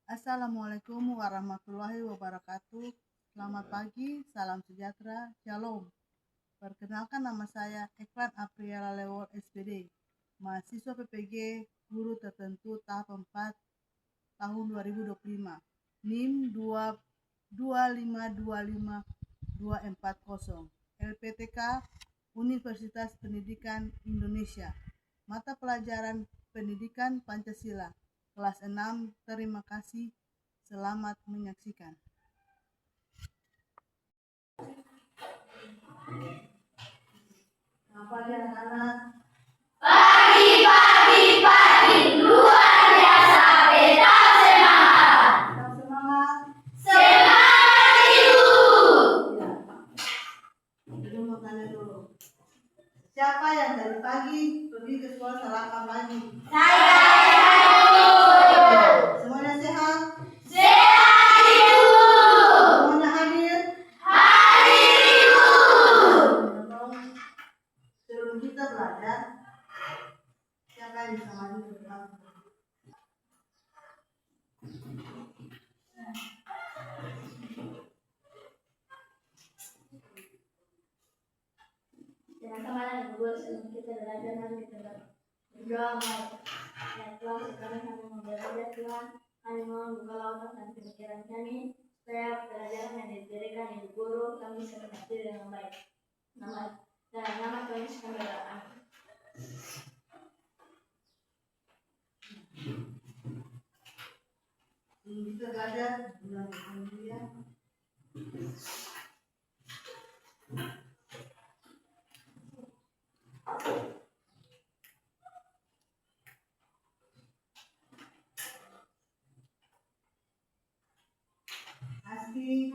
Assalamualaikum warahmatullahi wabarakatuh. Selamat pagi, salam sejahtera, shalom. Perkenalkan, nama saya Eklan Apriala Lewol SPD, mahasiswa PPG Guru Tertentu tahap 4 tahun 2025, NIM 2525240, LPTK Universitas Pendidikan Indonesia, mata pelajaran Pendidikan Pancasila, kelas 6. Terima kasih, selamat menyaksikan. Apa ya anak-anak? Pagi, luar biasa, tetap semangat. Tetap semangat. Semangat Ibu. Ya. Ibu mau tanya dulu. Siapa yang dari pagi pergi ke sekolah sarapan pagi? Saya Semuanya sehat? sehat Ibu. Semuanya hadir? Hadir Ibu. Sebelum kita belajar, siapa yang bisa maju ke depan? Teman-teman yang berbuat sebelum kita belajar mari kita berdoa. Ya Tuhan, sekarang kami mau belajar Tuhan, kami mohon buka otak dan pikiran kami supaya pelajaran yang diberikan Ibu Guru kami bisa mengerti dengan baik. Nama Tuhan Yesus kami berdoa. Kita belajar bulan ya. Asti,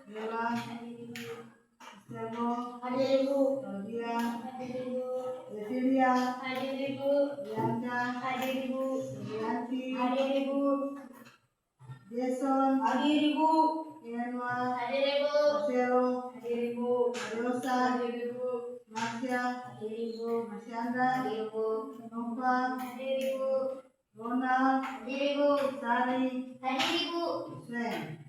Bella, Sebo, Claudia, Cecilia, Bianca, Sulianti, Jason, Enwa, Marcelo, Rosa, Masya, Masyanda, Nova, Ronald, Sari, Sven.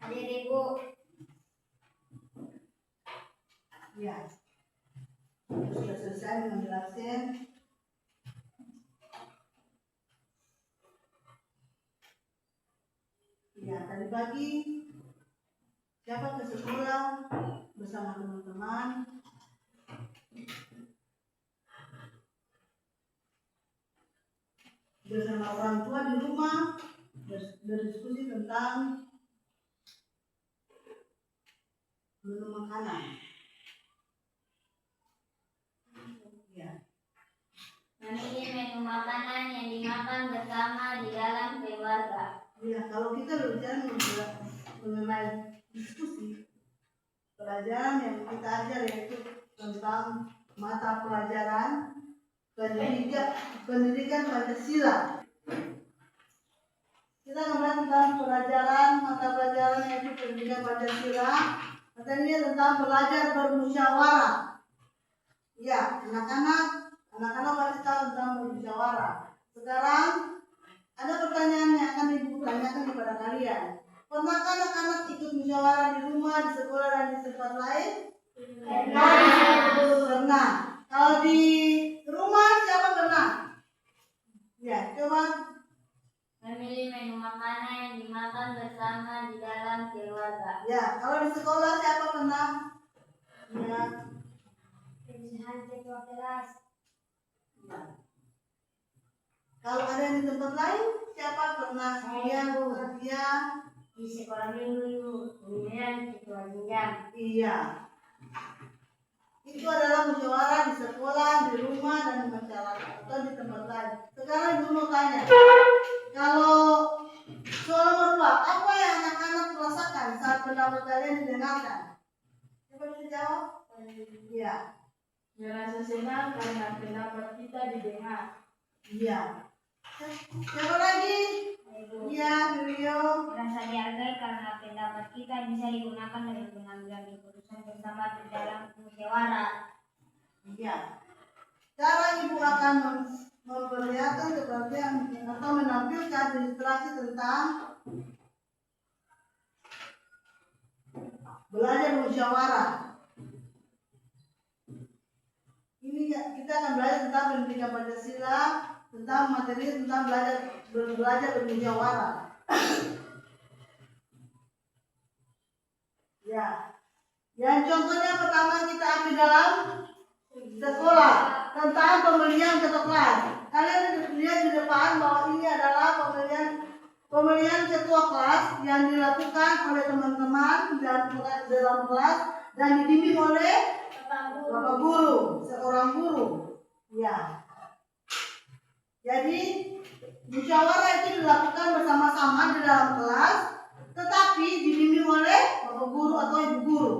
Ya, sudah selesai mengambil absen. Ya, tadi pagi siapa ke sekolah bersama teman-teman? Bersama orang tua di rumah berdiskusi tentang menu makanan. Ya. Memilih menu makanan yang dimakan bersama di dalam keluarga. Ya, kalau kita berbicara mengenai diskusi, pelajaran yang kita ajar yaitu tentang mata pelajaran pendidikan Pancasila. Kita membahas tentang mata pelajaran yaitu pendidikan Pancasila. Materinya tentang belajar bermusyawarah. Ya, anak-anak pasti tahu tentang bermusyawarah. Sekarang ada pertanyaan yang akan Ibu tanyakan kepada kalian. Pernahkah anak-anak ikut musyawarah di rumah, di sekolah, dan di tempat lain? Pernah. Kalau di rumah siapa pernah? Ya, coba. Memilih menu makanan yang dimakan bersama di dalam keluarga. Ya, kalau di sekolah siapa pernah? Ya. Ya. Kalau ada yang di tempat lain, siapa pernah? Iya, Bu. Iya. Di sekolah minggu kemudian ketua jenjang. Iya. Itu adalah musyawarah di sekolah, di rumah, dan di masyarakat atau di tempat lain. Sekarang Ibu mau tanya, kalau soal nomor 2, apa yang anak-anak rasakan saat pendapat kalian didengarkan? Coba bisa jawab? Iya. Merasa senang karena pendapat kita didengar. Iya. Siapa lagi? Iya, Rio. Merasa dihargai karena pendapat kita bisa digunakan dalam pengambilan keputusan bersama di dalam musyawarah. Iya. Cara Ibu akan memperlihatkan kepercayaan atau menampilkan ilustrasi tentang belajar musyawarah. Ini kita akan belajar tentang pendidikan Pancasila, tentang materi tentang belajar bermusyawarah. Ya, yang contohnya pertama kita ambil dalam sekolah tentang pemilihan ketua kelas. Kalian lihat di depan bahwa ini adalah pemilihan ketua kelas yang dilakukan oleh teman-teman dalam kelas dan dibimbing oleh Bapak Guru, seorang guru. Ya. Jadi musyawarah itu dilakukan bersama-sama di dalam kelas, tetapi dibimbing oleh Bapak Guru atau Ibu Guru.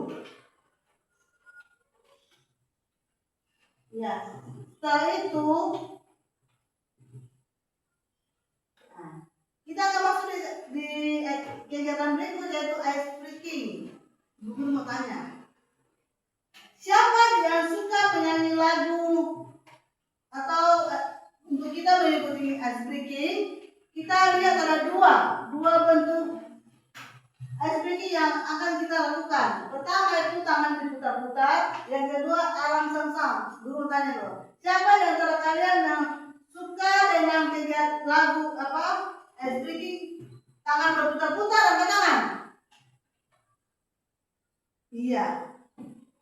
Ya. Setelah itu kita akan masuk di kegiatan berikut, yaitu ice breaking. Guru mau tanya, siapa yang suka menyanyi lagu? Atau untuk kita mengikuti ice breaking, kita lihat ada dua bentuk ice breaking yang akan kita lakukan. Pertama itu tangan diputar-putar, yang kedua alam sam-sam. Guru tanya loh, siapa di antara kalian yang suka dengan kegiatan lagu ice breaking? Tangan berputar-putar, angkat tangan. Iya.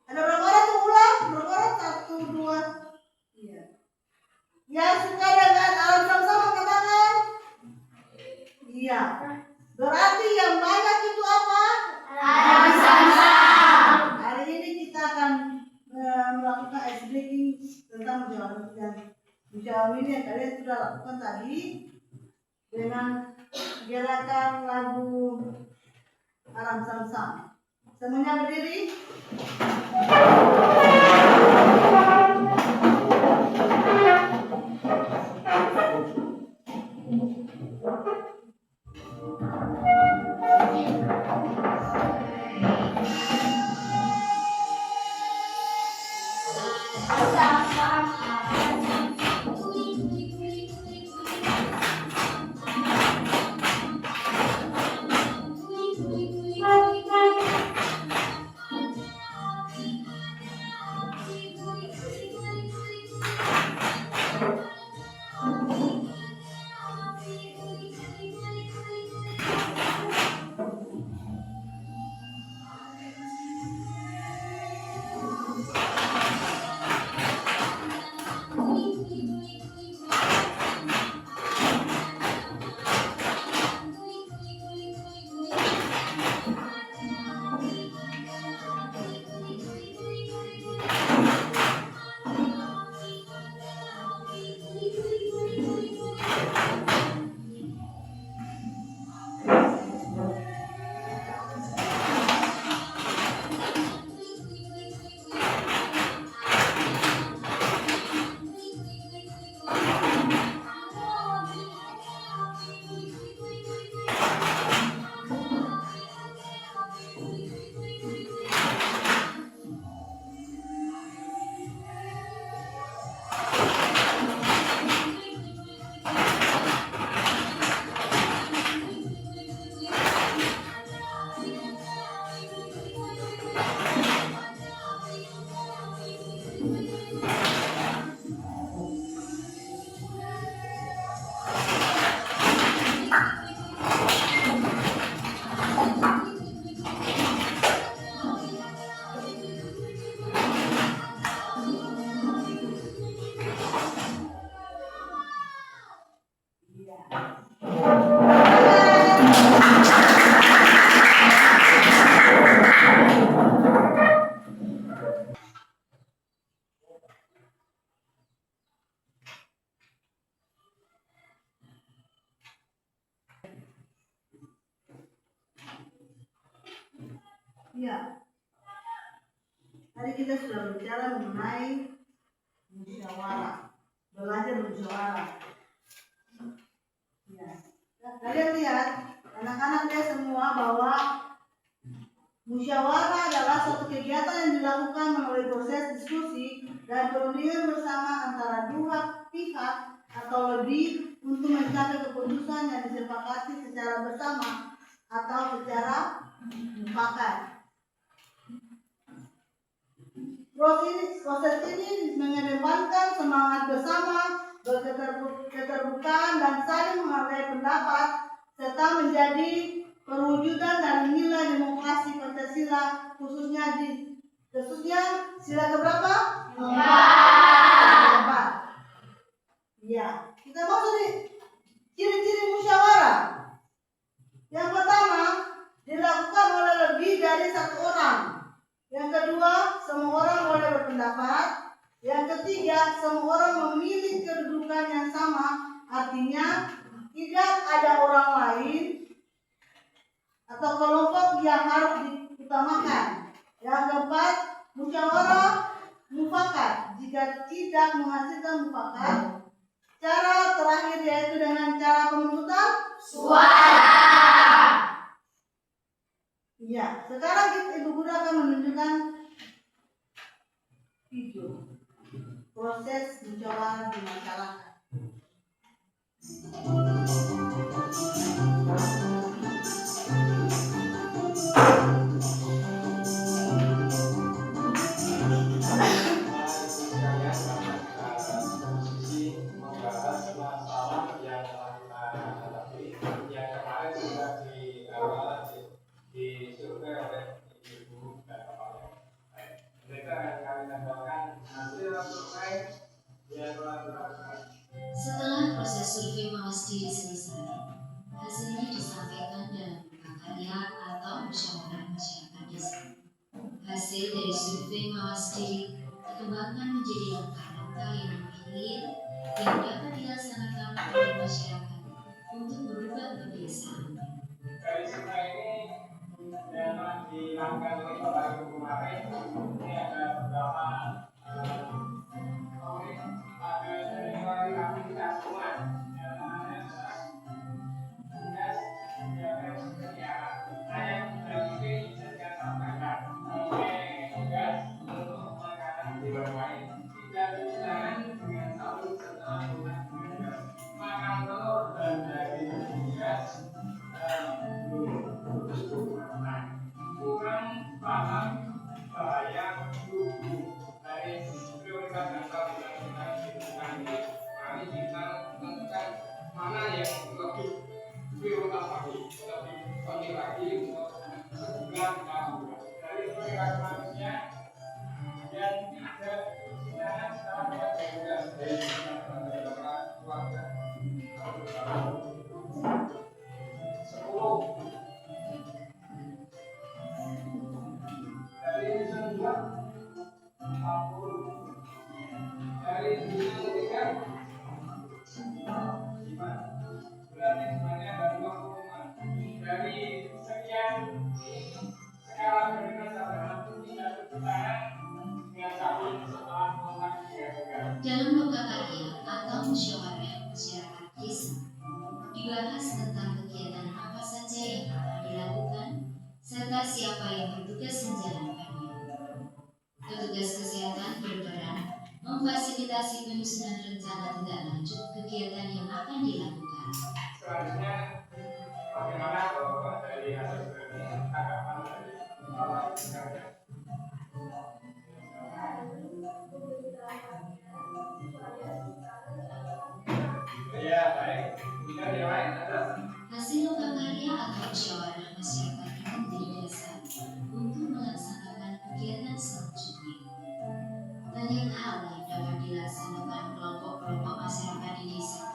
Ada berapa orang tuh ulang? Berapa orang? 1, 2. Iya. Yang suka dengan alam sam-sam, angkat tangan. Iya. Berarti yang banyak itu apa? Alam sam-sam. Hari ini kita akan melakukan ice breaking tentang musyawarah ini yang kalian sudah lakukan tadi dengan gerakan lagu alam sam-sam. Semuanya berdiri. Ya, tadi kita sudah berbicara mengenai musyawarah, belajar musyawarah. Ya, kalian lihat, anak-anak lihat semua bahwa musyawarah adalah suatu kegiatan yang dilakukan melalui proses diskusi dan perundingan bersama antara dua pihak atau lebih untuk mencapai keputusan yang disepakati secara bersama atau secara mufakat. Proses ini mengedepankan semangat bersama, keterbukaan dan saling menghargai pendapat, serta menjadi perwujudan dan nilai demokrasi Pancasila khususnya sila keberapa? 4. Ya, kita masuk di ciri-ciri musyawarah. Yang pertama, dilakukan oleh lebih dari satu orang. Yang kedua, semua orang boleh berpendapat. Yang ketiga, semua orang memiliki kedudukan yang sama. Artinya, tidak ada orang lain atau kelompok yang harus diutamakan. Yang keempat, musyawarah mufakat. Jika tidak menghasilkan mufakat, cara terakhir yaitu dengan cara pemungutan suara. Ya, sekarang Ibu Guru akan menunjukkan video proses musyawarah di masyarakat. Setelah proses survei mawas diri selesai, hasilnya disampaikan dalam prakarya atau musyawarah masyarakat desa. Hasil dari survei mawas diri dikembangkan menjadi langkah-langkah yang mengalir yang dapat dilaksanakan oleh masyarakat untuk merubah kebiasaan. Dari survei ini yang dilakukan oleh Bapak Ibu kemarin, ini ada beberapa dari aktivitas semua yang namanya adalah tugas yang terbukti sejak sampaikan tugas untuk mengangkat dewan lain tidak berjalan dengan sahur setelah makan telur dan dari tugas kurang paham bahaya tubuh dari prioritas dan kebijakan ini. Mari kita tentukan mana yang lebih prioritas lagi, lebih penting lagi untuk sebulan dari prioritas manusia yang tidak jangan secara bebas dari keluarga 10 dari desain 2 40 dari desain 3 berarti sebenarnya ada 25 dari sekian skala prioritas adalah tidak bertentangan dengan tahun setelah kontak Dalam lokakarya atau musyawarah masyarakat desa dibahas tentang kegiatan apa saja yang akan dilakukan serta siapa yang bertugas menjalankannya. Petugas kesehatan berperan memfasilitasi penyusunan rencana tindak lanjut kegiatan yang akan dilakukan. Selanjutnya, bagaimana kalau dari hasil ini tanggapan dari Bapak sekalian? Ya, baik. Kemudian yang lain ada? Hasil lokakarya atau musyawarah masyarakat ini menjadi dasar untuk melaksanakan kegiatan selanjutnya. Banyak hal yang dapat dilaksanakan kelompok-kelompok masyarakat di desa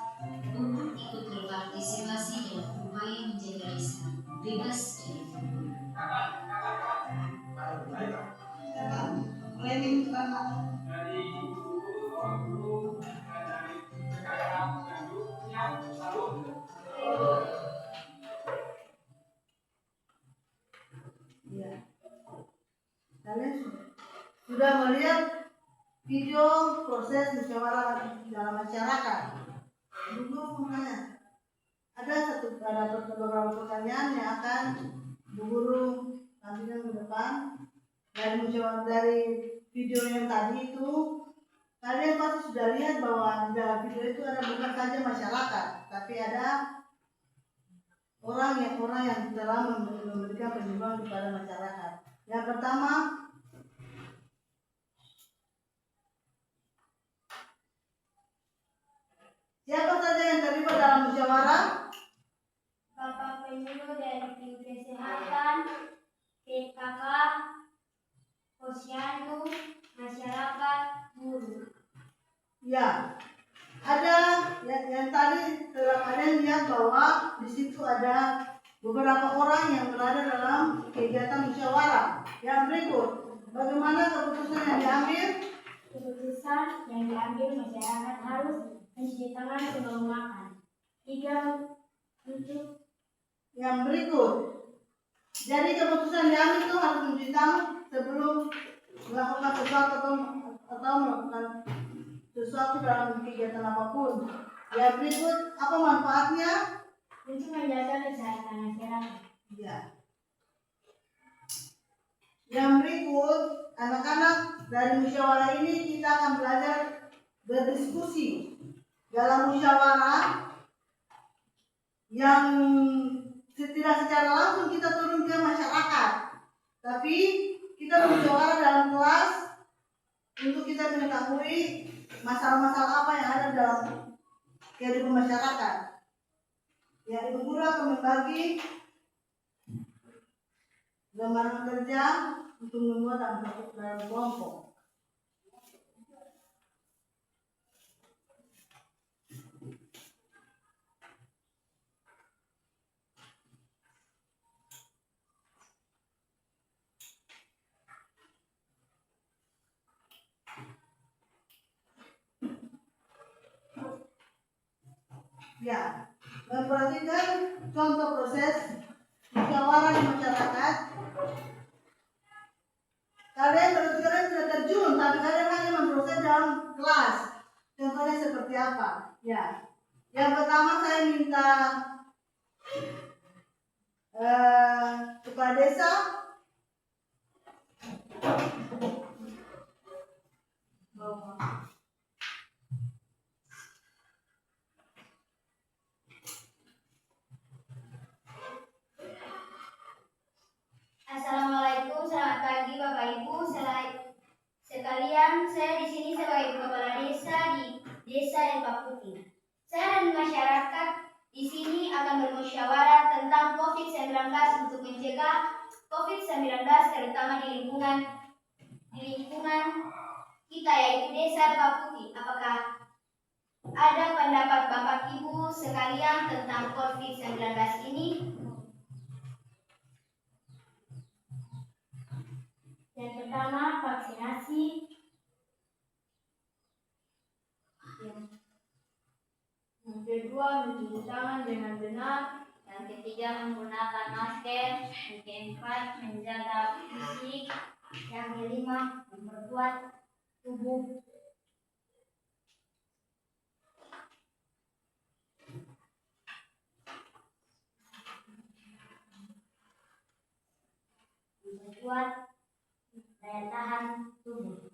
untuk ikut berpartisipasi dalam upaya menjaga desa bebas dari fitnah. Planning pertama. Dari guru dan dari rekan-rekan selanjutnya selalu. Ya. Kalian sudah melihat video proses musyawarah dalam masyarakat. Dulu menanya, ada beberapa pertanyaan yang akan Bu Guru tampilkan ke depan dari musyawarah dari video yang tadi itu. Kalian pasti sudah lihat bahwa di dalam video itu ada bukan saja masyarakat, tapi ada orang yang telah memberikan penyumbang kepada masyarakat. Yang pertama, siapa saja yang terlibat dalam musyawarah? Bapak penyuluh dari tim kesehatan, PKK, posyandu, masyarakat, guru. Ya, ada yang tadi telah kalian lihat bahwa di situ ada beberapa orang yang berada dalam kegiatan musyawarah. Yang berikut, bagaimana keputusan yang diambil? Keputusan yang diambil masyarakat harus mencuci tangan sebelum makan. 3. Untuk Yang berikut, jadi keputusan yang diambil itu harus mencuci tangan sebelum melakukan sesuatu atau melakukan sesuatu dalam kegiatan apapun. Yang berikut, apa manfaatnya? untuk menjaga kesehatan masyarakat. Ya. Yang berikut, anak-anak dari musyawarah ini kita akan belajar berdiskusi dalam musyawarah yang tidak secara langsung kita turun ke masyarakat, tapi kita bermusyawarah dalam kelas untuk kita mengetahui masalah-masalah apa yang ada dalam kehidupan masyarakat. Ya, Ibu Guru akan membagi gambaran kerja untuk membuat dalam kelompok. Ya, memperhatikan contoh proses musyawarah di masyarakat. Kalian sudah terjun, tapi kalian hanya memproses dalam kelas. Contohnya seperti apa? Ya, yang pertama saya minta kepala desa Assalamualaikum, selamat pagi Bapak Ibu sekalian. Saya di sini sebagai kepala desa di Desa Elpa Putih. Saya dan masyarakat di sini akan bermusyawarah tentang COVID-19 untuk mencegah COVID-19 terutama di lingkungan kita yaitu Desa Elpa Putih. Apakah ada pendapat Bapak Ibu sekalian tentang COVID-19 ini? Yang pertama, vaksinasi. Yang kedua, mencuci tangan dengan benar. Yang ketiga, menggunakan masker. Yang keempat, menjaga fisik. Yang kelima, memperkuat tubuh. Memperkuat daya tahan tubuh.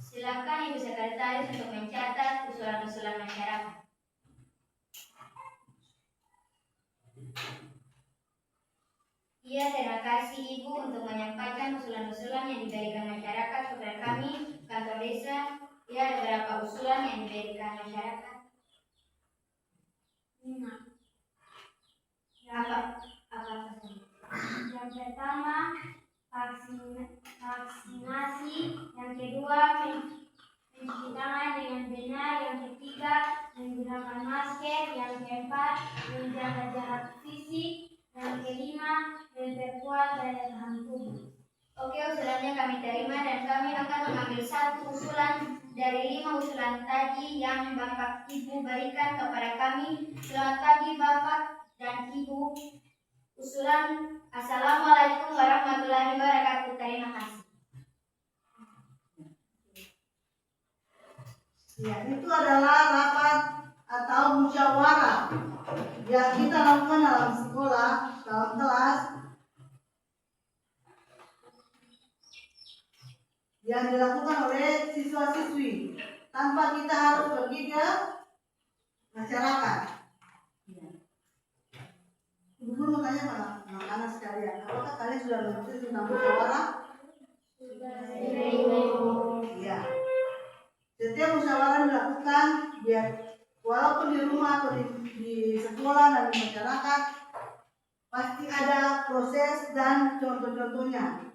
Silakan Ibu Sekretaris untuk mencatat usulan-usulan masyarakat. Iya, terima kasih Ibu untuk menyampaikan usulan-usulan yang diberikan masyarakat kepada kami, kantor desa. Ya, ada beberapa usulan yang diberikan masyarakat. Apa saja? Yang pertama, vaksinasi. Yang kedua, mencuci tangan dengan benar. Yang ketiga, menggunakan masker. Yang keempat, menjaga jarak fisik. Yang kelima, memperkuat daya tahan tubuh. Oke, usulannya kami terima dan kami akan mengambil satu usulan dari 5 usulan tadi yang Bapak Ibu berikan kepada kami. Selamat pagi Bapak dan Ibu. Usulan Assalamualaikum warahmatullahi wabarakatuh. Terima kasih. Ya, itu adalah rapat atau musyawarah yang kita lakukan dalam sekolah, dalam kelas. yang dilakukan oleh siswa-siswi tanpa kita harus pergi ke masyarakat. Ya. Ibu guru mau tanya pada anak-anak sekalian, apakah kalian sudah mengerti tentang musyawarah? Iya. Setiap musyawarah dilakukan biar walaupun di rumah atau di sekolah dan di masyarakat pasti ada proses dan contoh-contohnya.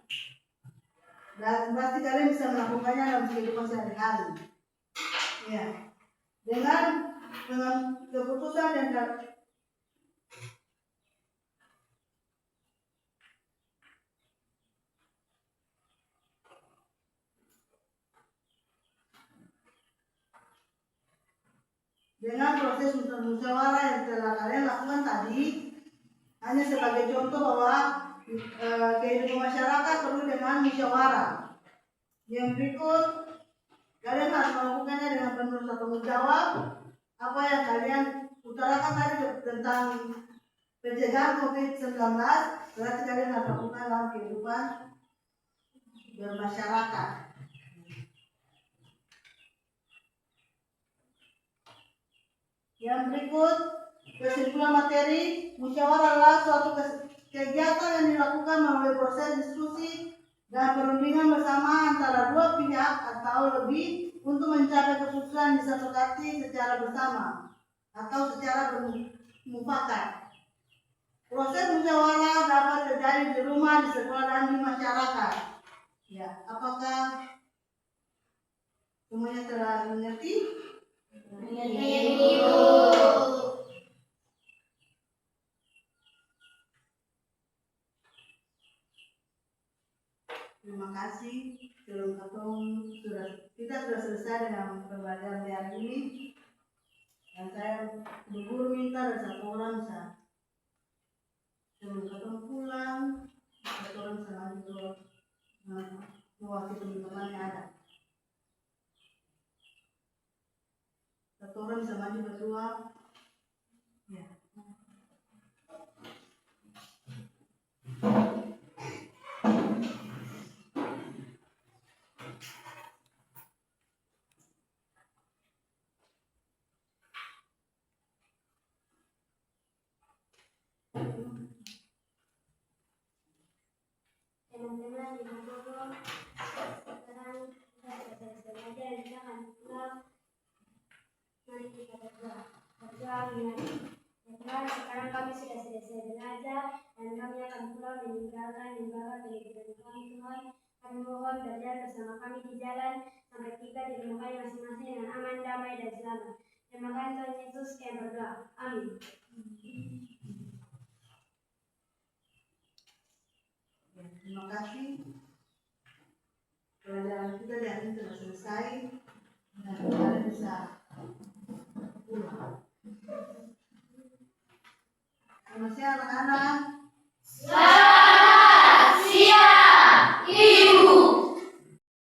Dan pasti kalian bisa melakukannya dalam kehidupan sehari-hari. Ya. Dengan keputusan dan dengan proses musyawarah yang telah kalian lakukan tadi, hanya sebagai contoh bahwa kehidupan masyarakat perlu dengan musyawarah. Yang berikut, kalian harus melakukannya dengan penuh tanggung jawab. Apa yang kalian utarakan tadi tentang pencegahan COVID-19, berarti kalian harus lakukan dalam kehidupan bermasyarakat. Yang berikut, kesimpulan materi, musyawarah adalah suatu kegiatan yang dilakukan melalui proses diskusi dan perundingan bersama antara dua pihak atau lebih untuk mencapai keputusan disepakati secara bersama atau secara bermufakat. Proses musyawarah dapat terjadi di rumah, di sekolah, dan di masyarakat. Ya, apakah semuanya telah mengerti? Terima kasih. Kita sudah selesai dengan pembelajaran hari ini. Dan saya guru minta dari satu orang bisa sebelum ketemu pulang, satu orang bisa lanjut mewakili teman-teman yang ada. Satu orang bisa maju berdua. Ya. Teman-teman, ibu guru, sekarang kita sudah belajar, kita akan pulang. Mari kita berdoa mengingat sekarang kami sudah selesai belajar dan kami akan pulang meninggalkan lembaga pendidikan kami. Tuhan, kami mohon belajar bersama kami di jalan sampai tiba di rumah kami masing-masing dengan aman, damai, dan selamat. Terima kasih Tuhan Yesus, kami berdoa. Amin. Terima kasih. Pelajaran kita di hari ini telah selesai dan kalian bisa pulang. Selamat siang anak-anak.